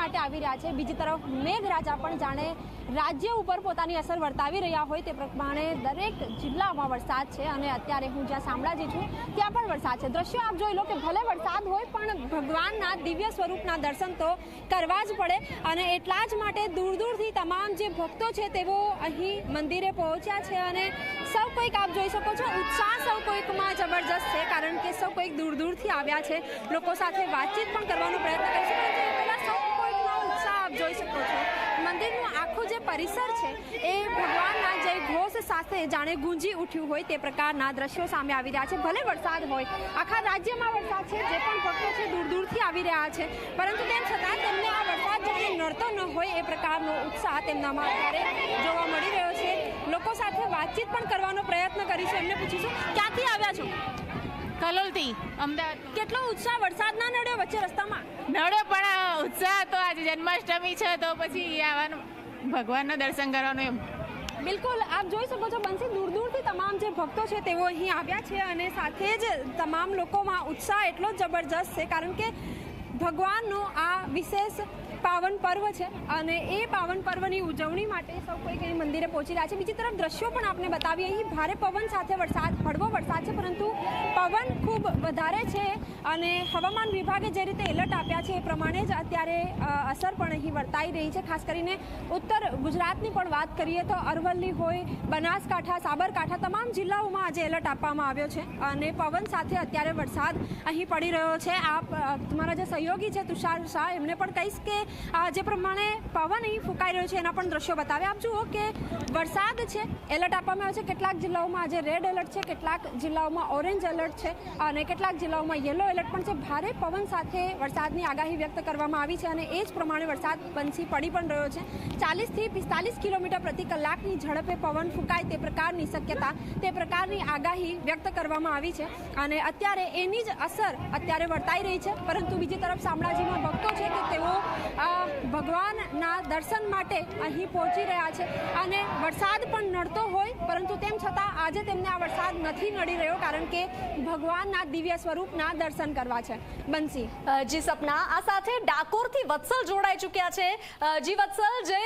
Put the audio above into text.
માટે આવી રહ્યા છે। બીજી તરફ મેઘરાજા પણ જાણે રાજ્ય ઉપર પોતાની અસર વર્તાવી રહ્યા હોય તે પ્રમાણે દરેક જિલ્લામાં વરસાદ છે અને અત્યારે હું જ્યાં શામળાજી છું ત્યાં પણ વરસાદ છે। દ્રશ્યો આપ જોઈ લો કે ભલે વરસાદ હોય પણ ભગવાનના દિવ્ય સ્વરૂપના દર્શન તો કરવા જ પડે અને એટલા જ માટે દૂર દૂરથી તમામ જે ભક્તો છે તેઓ અહીં મંદિરે પહોંચ્યા છે અને સૌ કોઈક આપ જોઈ શકો છો ઉત્સાહ સૌ કોઈકમાં જબરજસ્ત છે કારણ કે સૌ કોઈક દૂર દૂરથી આવ્યા છે। લોકો સાથે વાતચીત પણ કરવાનો પ્રયત્ન કરી છે પરંતુ એ પહેલાં સૌ કોઈકનો ઉત્સાહ આપ જોઈ શકો છો। મંદિરનું આખું જે પરિસર છે એ ભગવાનના જય ઘોષ સાથે જાણે ગુંજી ઉઠ્યું હોય તે પ્રકારના દ્રશ્યો સામે આવી રહ્યા છે। ભલે વરસાદ હોય, આખા રાજ્યમાં વરસાદ છે, જે પણ ભક્તો છે દૂર દૂરથી આવી રહ્યા છે પરંતુ તેમ છતાં તેમને આ વરસાદ જાણે નડતો ન હોય એ પ્રકારનો ઉત્સાહ તેમનામાં અત્યારે જોવા મળી રહ્યો છે। લોકો સાથે વાતચીત પણ કરવાનો પ્રયત્ન કરીશું, એમને પૂછીશું ક્યાંથી આવ્યા છો? કલોલથી અમદાવાદ। કેટલો ઉત્સાહ વરસાદ ના નડ્યો વચ્ચે રસ્તામાં? નડ્યો પણ ઉત્સાહ તો આજે જન્માષ્ટમી છે તો પછી આવવાનું ભગવાનના દર્શન કરવાનું એમ। બિલકુલ આપ જોઈ શકો છો બંસી, દૂર દૂરથી તમામ જે ભક્તો છે તેઓ અહીં આવ્યા છે અને સાથે જ તમામ લોકોમાં ઉત્સાહ એટલો જ જબરજસ્ત છે કારણ કે ભગવાનનો આ વિશેષ પાવન પર્વ છે અને એ પાવન પર્વની ઉજવણી માટે સૌ કોઈ અહીં મંદિરે પહોંચી રહ્યા છે। બીજી તરફ દ્રશ્યો પણ આપને બતાવીએ, અહીં ભારે પવન સાથે વરસાદ, હળવો વરસાદ છે પરંતુ પવન ખૂબ વધારે છે અને હવામાન વિભાગે જે રીતે એલર્ટ આપ્યા છે એ પ્રમાણે જ અત્યારે અસર પણ અહીં વર્તાઈ રહી છે। ખાસ કરીને ઉત્તર ગુજરાતની પણ વાત કરીએ તો અરવલ્લી હોય, બનાસકાંઠા, સાબરકાંઠા તમામ જિલ્લાઓમાં આજે એલર્ટ આપવામાં આવ્યો છે અને પવન સાથે અત્યારે વરસાદ અહીં પડી રહ્યો છે। આપ તમારા જે સહયોગી છે તુષાર શાહ, એમને પણ કહીશ કે જે પ્રમાણે પવન અહીં ફૂંકાઈ રહ્યો છે એના પણ દ્રશ્યો બતાવે। આપ જુઓ કે વરસાદ છે, એલર્ટ આપવામાં આવ્યો છે, કેટલાક જિલ્લાઓમાં આજે રેડ એલર્ટ છે, કેટલાક જિલ્લાઓમાં ઓરેન્જ એલર્ટ છે અને કેટલાક જિલ્લાઓમાં યલો એલર્ટ પણ છે। ભારે પવન સાથે વરસાદની આગાહી વ્યક્ત કરવામાં આવી છે અને એ જ પ્રમાણે વરસાદ બંસી પડી પણ રહ્યો છે। 40થી 45 કિલોમીટર પ્રતિ કલાકની ઝડપે પવન ફૂંકાય તે પ્રકારની શક્યતા, તે પ્રકારની આગાહી વ્યક્ત કરવામાં આવી છે અને અત્યારે એની જ અસર અત્યારે વર્તાઈ રહી છે। પરંતુ બીજી તરફ શામળાજીમાં ભક્તો છે કે તેઓ ભગવાનના દર્શન માટે અહીં પહોંચી રહ્યા છે અને વરસાદ પણ નડતો હોય પરંતુ તેમ છતાં આજે તેમને આ વરસાદ નથી નડી રહ્યો કારણ કે ભગવાનના દિવ્ય સ્વરૂપના દર્શન કરવા છે। બંસી જી સપના, આ સાથે ડાકોરથી વત્સલ જોડાઈ ચૂક્યા છે। જી વત્સલ, જય